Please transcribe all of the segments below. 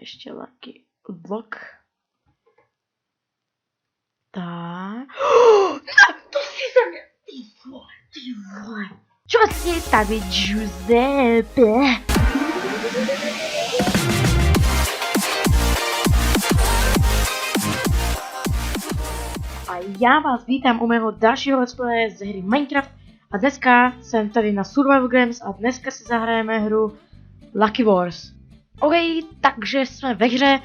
ještě lucky block. Tak. To si za mě. Ty vole. Čo si staví Giuseppe? A já vás vítám u mého dalšího let's playe z hry Minecraft. A dneska jsem tady na Survival Games a dneska si zahrajeme hru Lucky Wars. OK, takže jsme ve hře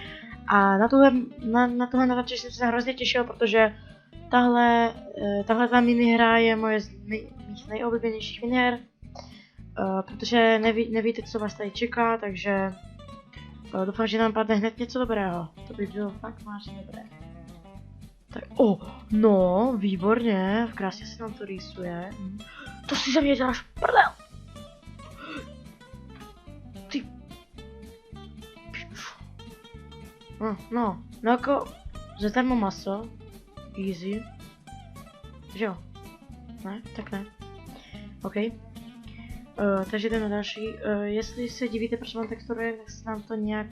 a na tohle natáčení jsem se hrozně těšil, protože tahle ta minihra je moje z mých nejoblíbenějších miniher. Protože nevíte, co vás tady čeká, takže doufám, že nám padne hned něco dobrého. To by bylo fakt vážně dobré. Tak, no, výborně, krásně se nám to rýsuje. To si za mě děláš prdel! Ty... No jako, zadarmo maso, easy. Že jo? Ne? Tak ne. OK. Takže jdeme na další. Jestli se divíte, proč mám textury, tak se nám to nějak...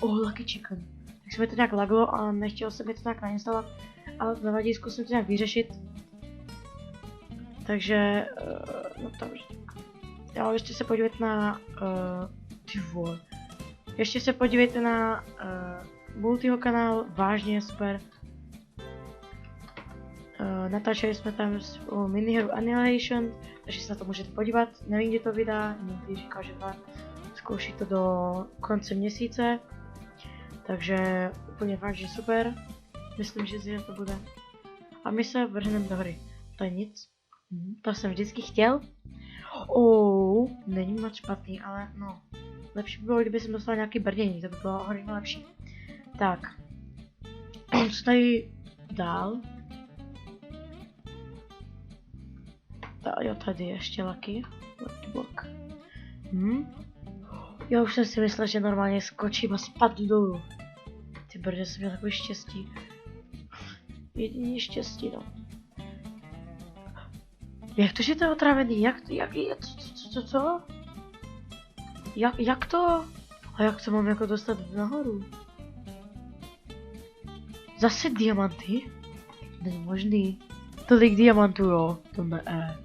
Lucky chicken. Tak se mi to nějak laglo a nechtělo se mi to nějak nainstalovat. Ale nevadí, zkusím to nějak vyřešit. Takže... no to už... Ale ještě se podívejte na... ty vole. Ještě se podívejte na... Multiho kanál, vážně super. Natáčeli jsme tam minihru Annihilation, takže se na to můžete podívat. Nevím, kdy to vydá, někdy říkal, že zkouší to do konce měsíce. Takže úplně fakt, že super. Myslím, že to bude. A my se vrhneme do hry. To je nic. To jsem vždycky chtěl. Není moc špatný, ale no. Lepší by bylo, kdyby jsem dostal nějaký brnění, to by bylo hodně lepší. Tak. Co tady dál? Jo, tady ještě lucky block. Já už jsem si myslel, že normálně skočím a spadl dolů. Ty brďo, jsem měl takový štěstí. Jediný štěstí, no. Jak to, že to je otrávený? Co? Jak to? A jak to mám jako dostat nahoru? Zase diamanty? Není možný. Tolik diamantů, jo. To ne.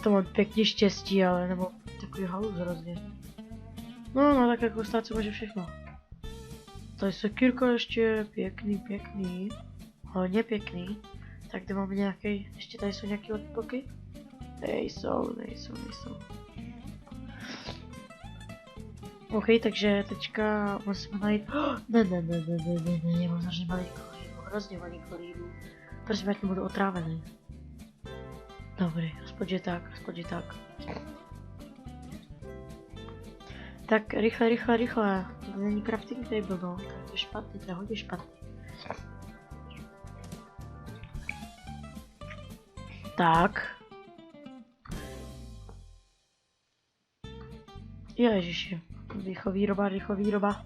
To mám pěkně štěstí, ale nebo takový halus hrozně. No, tak jako stát se může všechno. Tady sekírka ještě, pěkný. Hodně pěkný. Tak kde máme nějaký, ještě tady jsou nějaké odtoky? Nejsou. OK, takže teďka musíme najít... Ne, mám hrozně malý kolíru. Prosím, ať nebudu otrávený. Dobrý, aspoň že tak. Tak, rychle. To není crafting table, no. To je špatný, to je hodně špatný. Tak. Ježiši. Rychle výroba.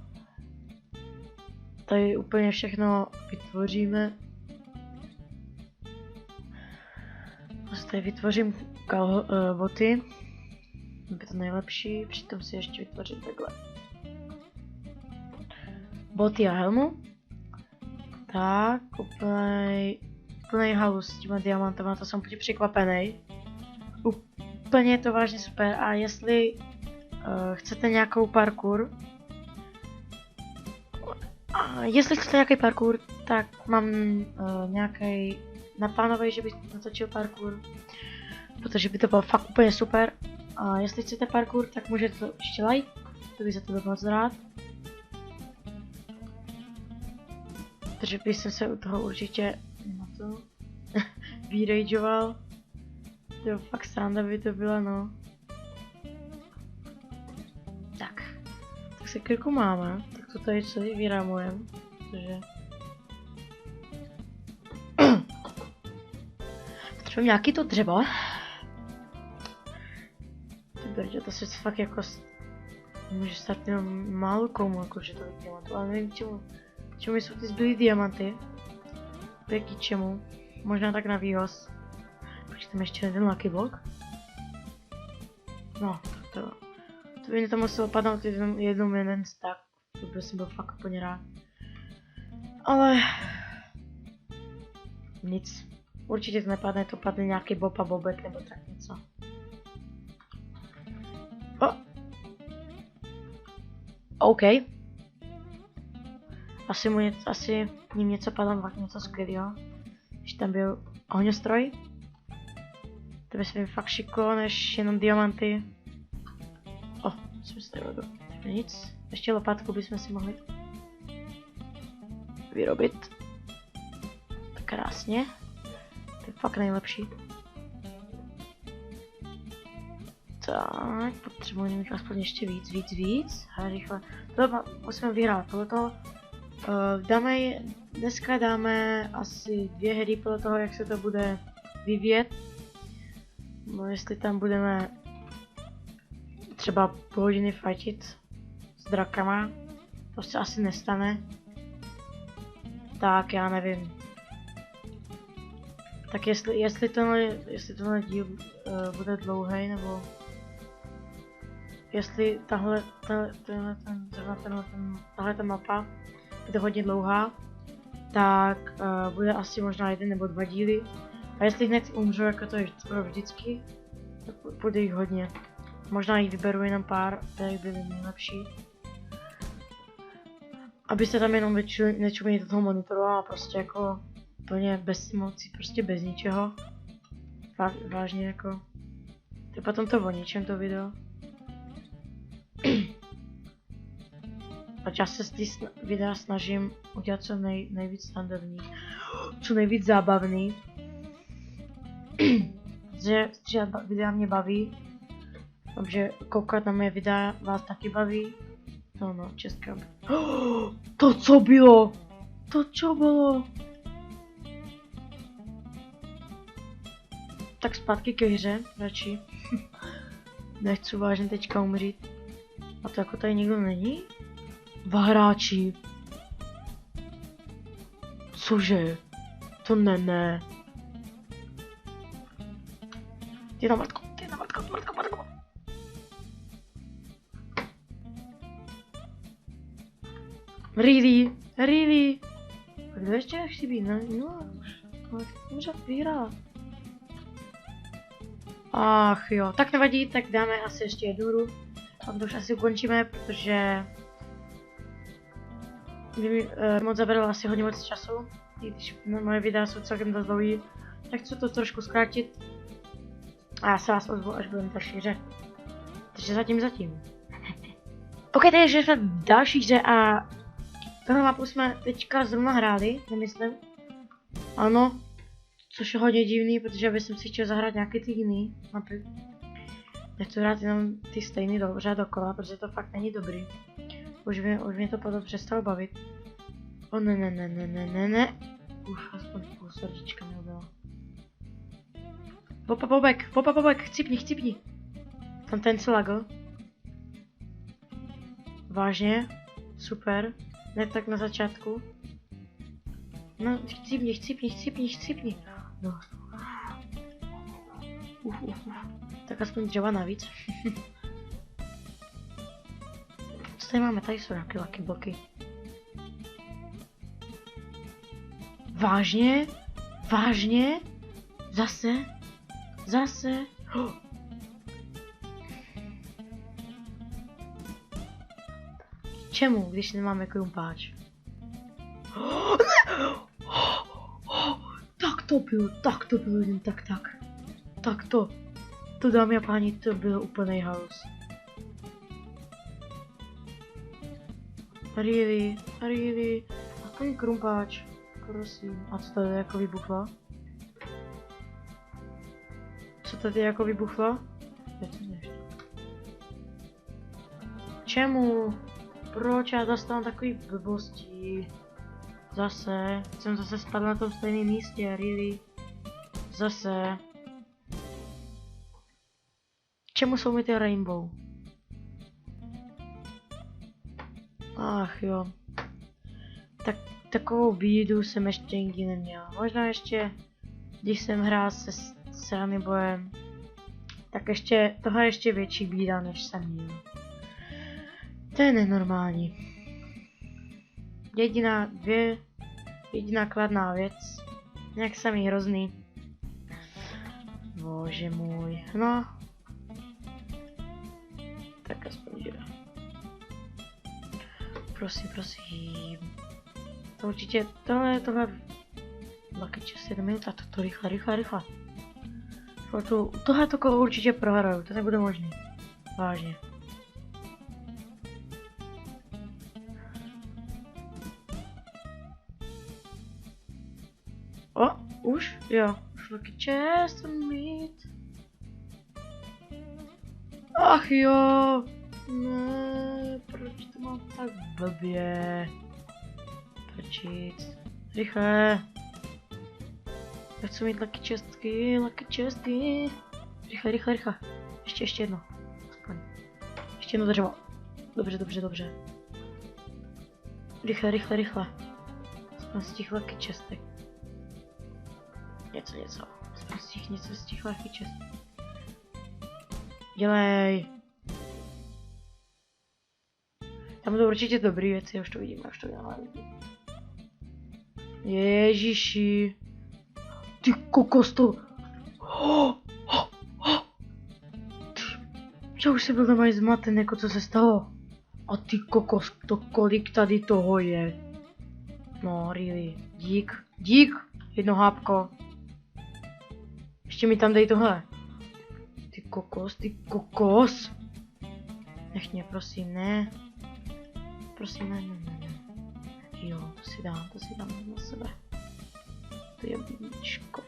Tady úplně všechno vytvoříme. Tady vytvořím boty. Je to nejlepší, přitom si ještě vytvořím takhle. Boty a helmu. Tak, úplnej halus s těma diamantama, to jsem úplně překvapený. Úplně je to vážně super a jestli chcete nějakou parkour, tak mám nějaký naplánovaný, že bych natočil parkour, protože by to bylo fakt úplně super. A jestli chcete parkour, tak můžete to ještě like, to bych za to byl moc rád. Protože bych se u toho určitě na to vyrageoval. To fakt sranda by to byla, no. Tak se krku máme, tak to tady celý vyrámujeme, protože... Potřebujeme nějaký to dřevo. Ty to se fakt jako... Může stát jenom málo komu, jakože to diamantů, ale nevím čemu jsou ty zbylý diamanty. Pěký čemu. Možná tak na výhoz. Počkejte ještě jeden lucky block. No, to by mě to muselo padnout jeden stack To jsem byl fakt úplně rád. Ale... Nic. Určitě to nepadne, to padne nějaký Bob a Bobek nebo tak něco. OK. Asi ním něco padlo, fakt něco skvělého. Když tam byl ohňostroj. To by se mi fakt šiklo, než jenom diamanty. Jsem se tady robil. Nic. Ještě lopátku bychom si mohli vyrobit. Tak krásně. To je fakt nejlepší. Tak, potřebujeme mít aspoň ještě víc. A rychle. Tohle musíme vyhrát. Tohleto dneska dáme asi 2 hry podle toho, jak se to bude vyvíjet. No, jestli tam budeme třeba půl hodiny fightit s drakama, to se asi nestane. Tak já nevím. Tak jestli tenhle díl bude dlouhý, nebo jestli tahle ta mapa bude hodně dlouhá, tak bude asi možná 1 nebo 2 díly. A jestli hned umřu, jako to je skoro vždycky, tak bude jich hodně. Možná jich vyberu jenom pár, které byly nejlepší. Abyste tam jenom nečumili do toho monitoru a prostě jako úplně bez emocí, prostě bez ničeho. Vážně jako. To potom to o ničem to video. Ať já se z té videa snažím udělat co nejvíc standardní, co nejvíc zábavný. Že stříhat videa mě baví, takže koukat na mé videa vás taky baví. No, česká. To co bylo? To co bylo? Tak zpátky ke hře, radši. Nechci vážně teďka umřít. A to jako tady nikdo není? 2 hráči. Cože? To ne. Ty na matko. Really? A kdo ještě chybí? No, může vyhrát. Ach jo, tak nevadí, tak dáme asi ještě 1 hru. A to už asi ukončíme, protože by moc zabralo asi hodně moc času. I když moje videa jsou celkem dost dlouhý, tak chci to trošku zkrátit. A já se vás ozvu, až budeme další hře. Takže zatím. OK, takže jsme v další hře a tohle mapu jsme teďka zrovna hráli, nemyslím. Ano, což je hodně divný, protože bych si chtěl zahrát nějaký ty jiný mapy. Nechci hrát jenom ty stejný dobře dokola, protože to fakt není dobrý. Už mě to potom přestalo bavit. Ne. Uf, aspoň půl srdíčka mi bylo. Popa Bobek, chcipni. Tam ten slagl. Vážně? Super. Ne tak na začátku. No, chcipni. No. Uf. Tak aspoň dřeva navíc. Co tady máme? Tady jsou nějaké lucky bloky. Vážně? Zase? Čemu, když nemáme krumpáč? Tak to bylo jen tak. Tak to, dámy a páni, to byl úplnej haos. Really? Aspoň krumpáč, prosím. A co tady jako vybuchlo? Čemu? Proč já dostávám takový blbosti? Zase, jsem zase spadl na tom stejném místě, really? Zase. Čemu jsou mi ty rainbow? Ach jo. Tak takovou bídu jsem ještě nikdy neměl. Možná ještě, když jsem hrál se Sunny Boyem, tak tohle ještě větší bída, než jsem měl. To je nenormální. jediná kladná věc. Nějak samý hrozný. Bože můj, no. Tak aspoň že. Prosím. To určitě, tohle. Lucky čas 1 minuta, to rychle. Tohle kolo určitě prohraju, to nebude možný. Vážně. Už lucky chest mít. Ach jo. Ne, proč to mám tak blbě? Prčíc. Rychle. Já chci mít lucky chestky. Rychle. Ještě jedno. Aspoň. Ještě jedno dřevo. Dobře. Rychle. Aspoň z těch lucky chestek. Něco. Něco z těch lucky chestek. Dělej. Tam budou určitě dobrý věci, už to vidím. Ježiši. Ty kokos to. Já už se byl tam zmaten, jako co se stalo. A ty kokos, to kolik tady toho je. No, really. Dík. Jedno hápko. Ještě mi tam dej tohle. Ty kokos. Nech mě, prosím, ne. Prosím, ne. Jo, to si dám na sebe. To je bíčko.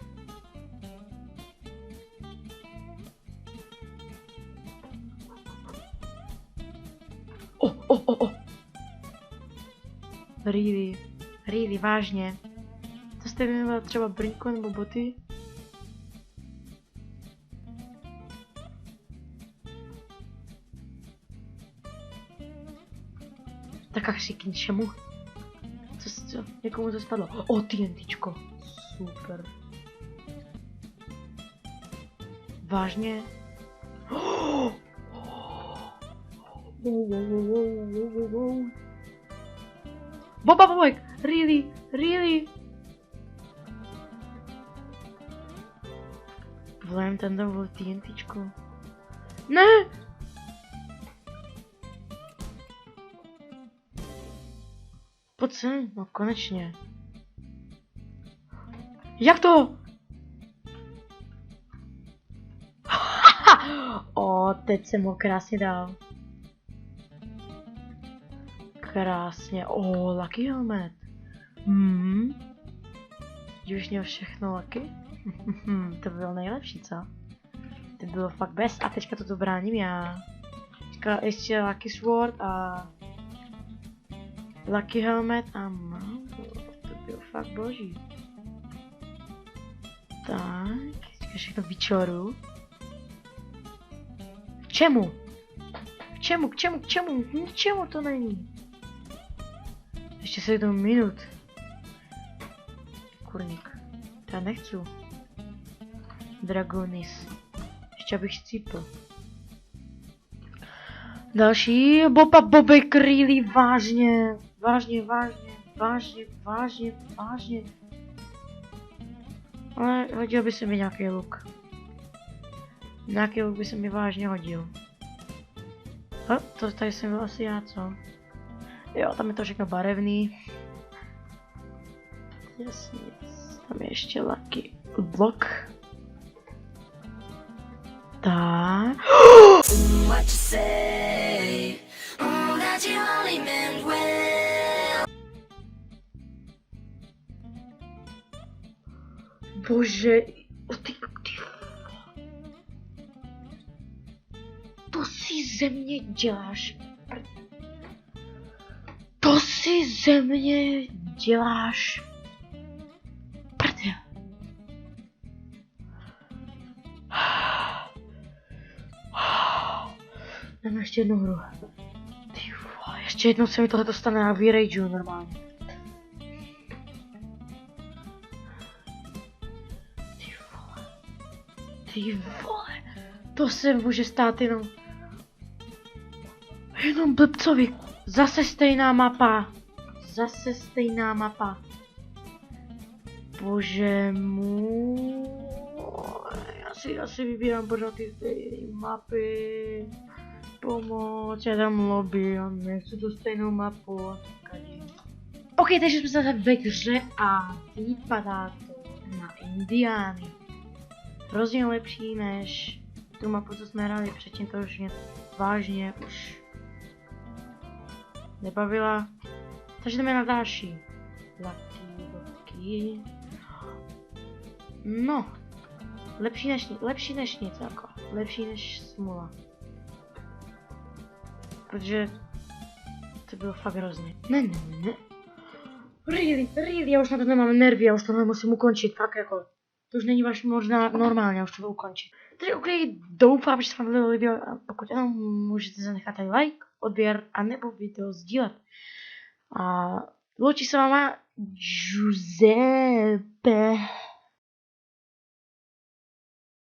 Really, vážně. To jste měla třeba brýko nebo boty? Tak až k ničemu. Co? Někomu to spadlo. TNTčko. Super. Vážně? Boba Bobek! Really? Volám tam dovol TNTčko. Ne! Pojď sem, no konečně. Jak to? Teď jsem ho krásně dal. Krásně. Lucky helmet. Už měl všechno lucky? To bylo nejlepší, co? To bylo fakt best. A teďka toto bráním já. Teďka ještě lucky sword a lucky helmet a to bylo fakt boží. Tak, teďka všechno vyčoru. K čemu? Ničemu to není. Ještě 7 minut. Kurník. Já nechci. Dragonis. Ještě abych scípl. Další. Boba Bobek really vážně. Vážně. Ale hodil by se mi nějaký luk. Nějaký luk by se mi vážně hodil. To tady jsem byl asi já, co? Jo, tam je to všechno barevný. Jasně, tam je ještě lucky blok. Tak. Bože, to si ze mě děláš. Prdel. Dáme ještě jednu hru. Ty vole, ještě jednou se mi tohleto stane a vyrageu normálně. Ty vole, to se může stát jenom blbcovi. Zase stejná mapa. zase stejná mapa. Bože můj. Já si vybírám pořád ty stejné mapy. Pomoc, já dám lobby, já nechci tu stejnou mapu. OK, takže jsme zase ve hře a vypadá to na Indiány. Hrozně lepší než tu mapu, co jsme hrali předtím, to už mě vážně už nebavila. Takže jdeme na další. Lucky. No, lepší než nic jako. Lepší než smula. Protože to bylo fakt hrozně. Ne. Really, já už na to nemám nervy, já už tohle musím ukončit, fakt jako. To už není možná normálně, já už to budu ukončit. Takže OK, doufám, že se vám líbilo a pokud ano, můžete zanechat tady like, odběr a nebo video sdílet. A loučí se váma Giuseppe.